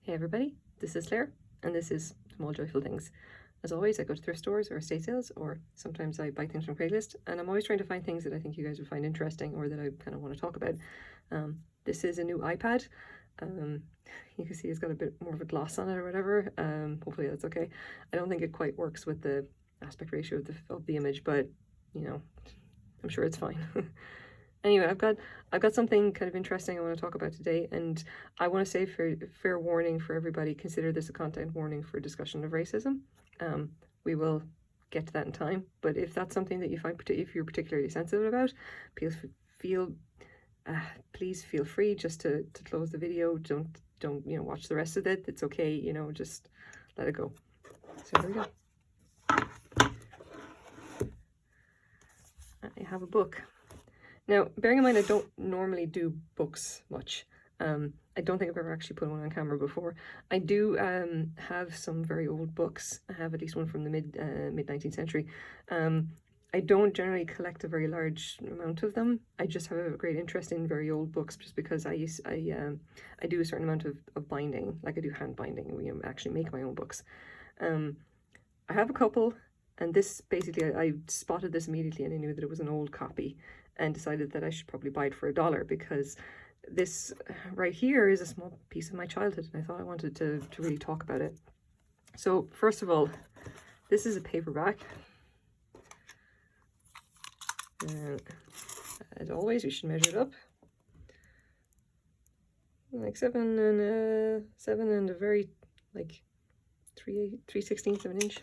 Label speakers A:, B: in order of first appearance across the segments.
A: Hey everybody, this is Claire, and this is Small Joyful Things. As always, I go to thrift stores or estate sales, or sometimes I buy things from Craigslist, and I'm always trying to find things that I think you guys would find interesting or that I kind of want to talk about. This is a new iPad. You can see it's got a bit more of a gloss on it or whatever. Hopefully that's okay. I don't think it quite works with the aspect ratio of the image, but you know, I'm sure it's fine. Anyway, I've got something kind of interesting I want to talk about today, and I want to say fair warning for everybody, consider this a content warning for discussion of racism. We will get to that in time, but if that's something that you find, if you're particularly sensitive about, please feel free just to close the video. Don't watch the rest of it. It's okay, just let it go. So here we go. I have a book. Now, bearing in mind I don't normally do books much. I don't think I've ever actually put one on camera before. I do have some very old books. I have at least one from the mid 19th century. I don't generally collect a very large amount of them. I just have a great interest in very old books, just because I do a certain amount of binding, like I do hand binding. Actually make my own books. I have a couple, and this basically I spotted this immediately, and I knew that it was an old copy, and decided that I should probably buy it for $1, because this right here is a small piece of my childhood, and I thought I wanted to really talk about it. So first of all, this is a paperback. And as always, we should measure it up. Like 7 and a very, like 3/16 of an inch.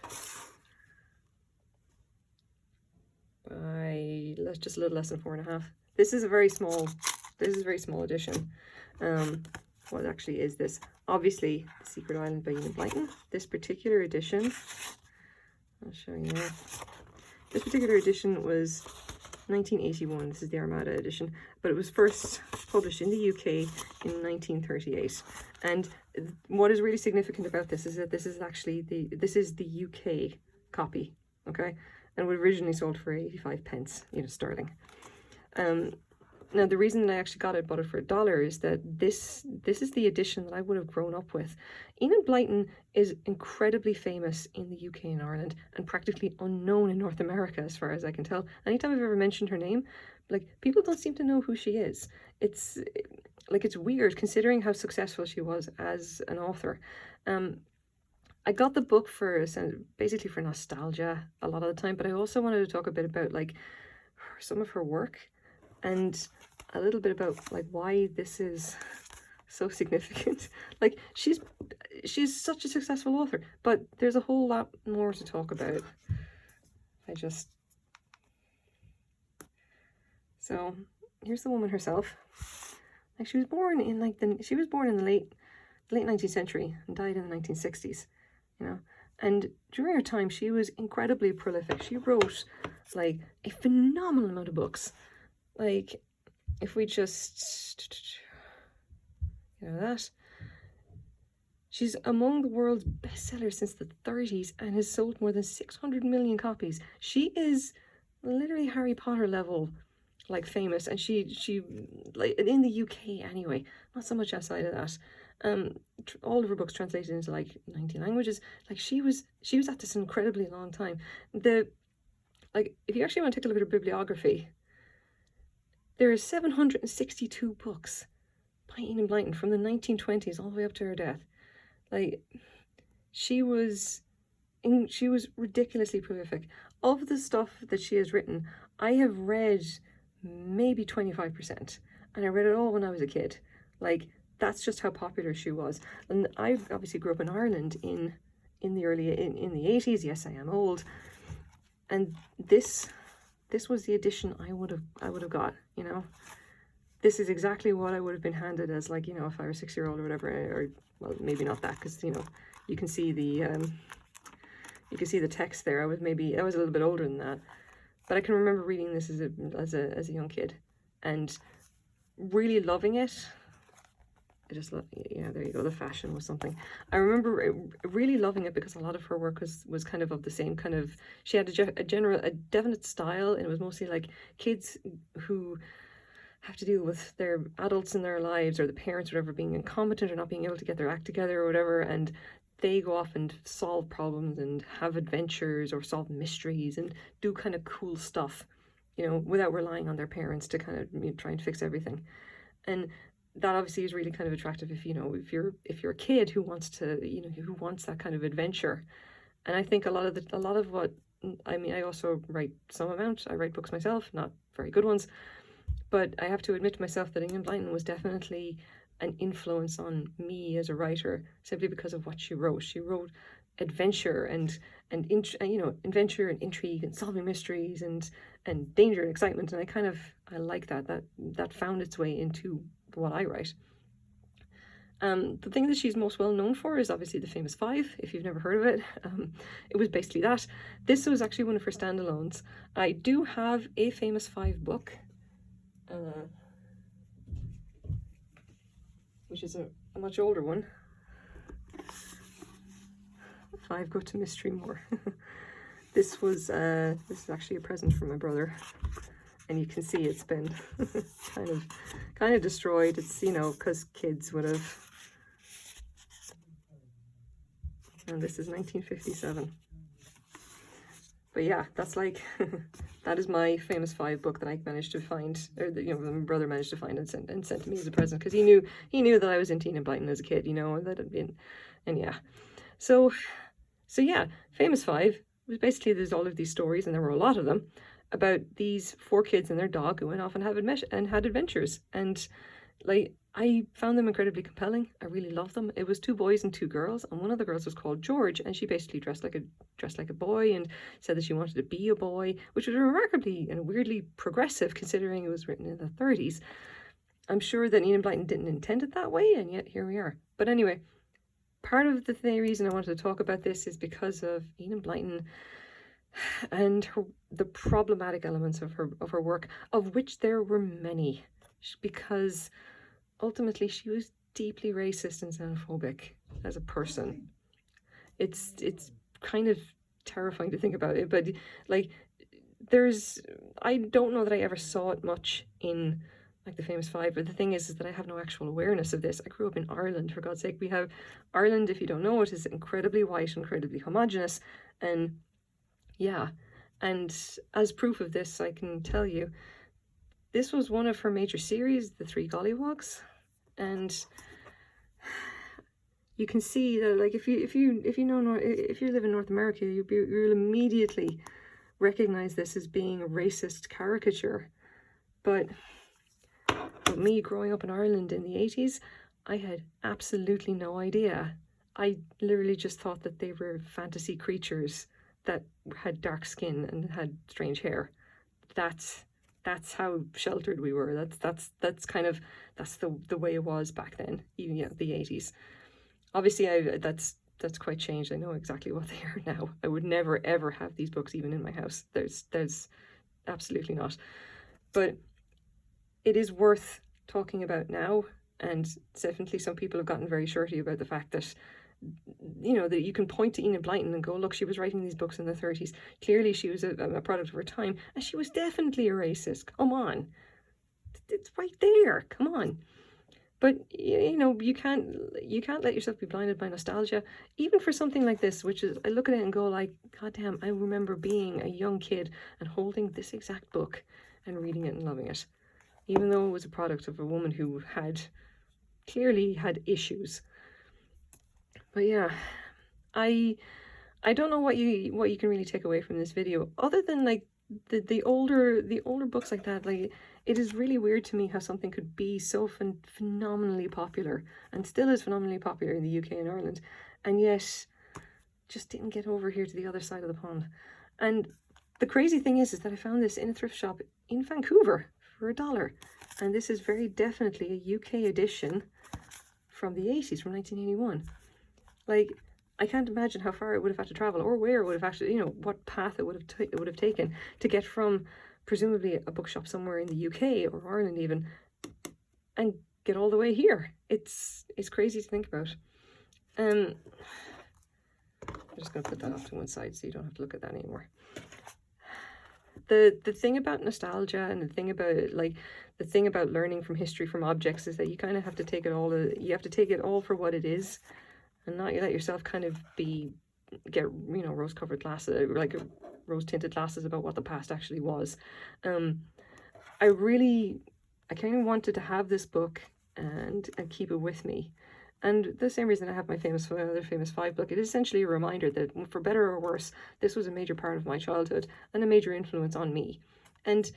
A: By just a little less than 4.5. This is a very small edition. What actually is this? Obviously, The Secret Island by Enid Blyton. This particular edition, I'll show you now. This particular edition was 1981. This is the Armada edition, but it was first published in the UK in 1938. And what is really significant about this is that this is actually the UK copy, okay? And was originally sold for 85 pence, sterling. Now the reason that I actually bought it for $1 is that this is the edition that I would have grown up with. Enid Blyton is incredibly famous in the UK and Ireland, and practically unknown in North America, as far as I can tell. Anytime I've ever mentioned her name, people don't seem to know who she is. It's weird considering how successful she was as an author. I got the book basically for nostalgia a lot of the time, but I also wanted to talk a bit about some of her work, and a little bit about why this is so significant. She's such a successful author, but there's a whole lot more to talk about. So here's the woman herself. She was born in the late 19th century and died in the 1960s. And during her time, she was incredibly prolific. She wrote a phenomenal amount of books. If we just, that. She's among the world's bestsellers since the 30s and has sold more than 600 million copies. She is literally Harry Potter level, famous, and she in the UK anyway, not so much outside of that. All of her books translated into 90 languages. She was at this incredibly long time. If you actually want to take a look at her bibliography, there are 762 books by Enid Blyton from the 1920s all the way up to her death. She was ridiculously prolific. Of the stuff that she has written, I have read maybe 25%, and I read it all when I was a kid. That's just how popular she was. And I obviously grew up in Ireland in the 80s. Yes, I am old. And this was the edition I would have got, This is exactly what I would have been handed as if I were 6-year-old or whatever, or well, maybe not that, because you can see the text there. I was a little bit older than that. But I can remember reading this as a young kid and really loving it. I just love, there you go, the fashion was something. I remember really loving it because a lot of her work was kind of the same kind of, she had a definite style, and it was mostly kids who have to deal with their adults in their lives, or the parents or whatever being incompetent or not being able to get their act together or whatever, and they go off and solve problems and have adventures or solve mysteries and do kind of cool stuff, you know, without relying on their parents to kind of, you know, try and fix everything. And that obviously is really kind of attractive if, you know, if you're a kid who wants to, you know, who wants that kind of adventure. And I think a lot of what, I mean, I also write some amount. I write books myself, not very good ones, but I have to admit to myself that Enid Blyton was definitely an influence on me as a writer, simply because of what she wrote. She wrote adventure and you know, adventure and intrigue and solving mysteries and danger and excitement, and I like that found its way into what I write. The thing that she's most well known for is obviously the famous five, if you've never heard of it. It was basically that. This was actually one of her standalones. I do have a famous five book, which is a much older one. Five Go to Mystery More. This is actually a present from my brother, and you can see it's been kind of destroyed. It's, you know, because kids would have. And this is 1957. But yeah, that's like, that is my famous five book that I managed to find, or that, you know, my brother managed to find and sent to me as a present, because he knew that I was into Enid Blyton as a kid, you know, and that had been, and yeah. So yeah, famous five was basically, there's all of these stories, and there were a lot of them, about these four kids and their dog who went off and had adventures. And like, I found them incredibly compelling. I really loved them. It was two boys and two girls, and one of the girls was called George, and she basically dressed like a boy and said that she wanted to be a boy, which was remarkably and weirdly progressive considering it was written in the 30s. I'm sure that Enid Blyton didn't intend it that way, and yet here we are. But anyway, part of the reason I wanted to talk about this is because of Enid Blyton and the problematic elements of her work, of which there were many, because ultimately she was deeply racist and xenophobic as a person. It's kind of terrifying to think about it, but like, I don't know that I ever saw it much in like the famous five, but the thing is that I have no actual awareness of this. I grew up in Ireland, for God's sake. We have Ireland, if you don't know it, is incredibly white, incredibly homogenous, and yeah, and as proof of this, I can tell you, this was one of her major series, The Three Gollywogs, and you can see that, like, if you live in North America, you'll immediately recognize this as being a racist caricature. But me growing up in Ireland in the 80s, I had absolutely no idea. I literally just thought that they were fantasy creatures that had dark skin and had strange hair. That's how sheltered we were. That's the way it was back then, even, yeah, the 80s. Obviously, that's quite changed. I know exactly what they are now. I would never ever have these books even in my house. There's absolutely not. But it is worth talking about now, and definitely some people have gotten very shirty about the fact that, you know, that you can point to Enid Blyton and go, look, she was writing these books in the 30s. Clearly she was a product of her time, and she was definitely a racist. Come on. It's right there. Come on. But, you know, you can't let yourself be blinded by nostalgia, even for something like this, which is, I look at it and go like, God damn, I remember being a young kid and holding this exact book and reading it and loving it, even though it was a product of a woman who had clearly had issues. But yeah, I don't know what you can really take away from this video, other than like the older books like that. Like, it is really weird to me how something could be so phenomenally popular, and still is phenomenally popular in the UK and Ireland, and yet just didn't get over here to the other side of the pond. And the crazy thing is that I found this in a thrift shop in Vancouver for $1, and this is very definitely a UK edition from the 80s, from 1981. Like, I can't imagine how far it would have had to travel, or where it would have actually, you know, what path it would have taken to get from presumably a bookshop somewhere in the UK or Ireland even, and get all the way here. It's crazy to think about. I'm just going to put that off to one side so you don't have to look at that anymore. the thing about nostalgia and the thing about learning from history from objects is that you kind of have to take it all, you have to take it all for what it is, and not let yourself kind of get rose-colored glasses, like rose-tinted glasses about what the past actually was. I kind of wanted to have this book and keep it with me. And the same reason I have my other famous five book, it is essentially a reminder that, for better or worse, this was a major part of my childhood and a major influence on me. And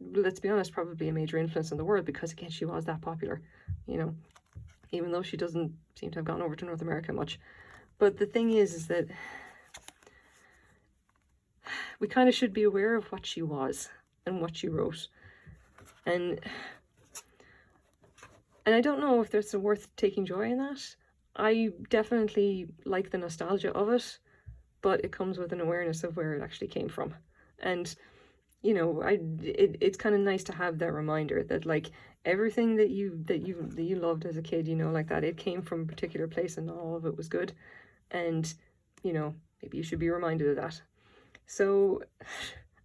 A: let's be honest, probably a major influence on the world, because again, she was that popular, even though she doesn't seem to have gone over to North America much. But the thing is that we kind of should be aware of what she was and what she wrote. And I don't know if there's worth taking joy in that. I definitely like the nostalgia of it, but it comes with an awareness of where it actually came from. And, it's kind of nice to have that reminder that, like, everything that you loved as a kid, like that, it came from a particular place and not all of it was good. And, maybe you should be reminded of that. So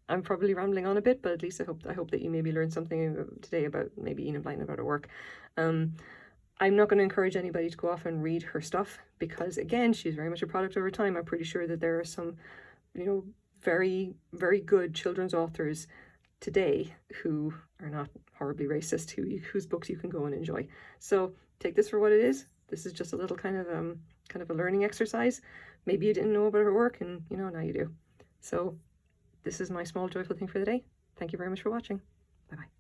A: I'm probably rambling on a bit, but at least I hope that you maybe learned something today about maybe Enid Blyton, about her work. I'm not going to encourage anybody to go off and read her stuff, because again, she's very much a product of her time. I'm pretty sure that there are some, very, very good children's authors today who are not horribly racist, whose books you can go and enjoy. So take this for what it is. This is just a little kind of a learning exercise. Maybe you didn't know about her work, and now you do. So this is my small joyful thing for the day. Thank you very much for watching. Bye-bye.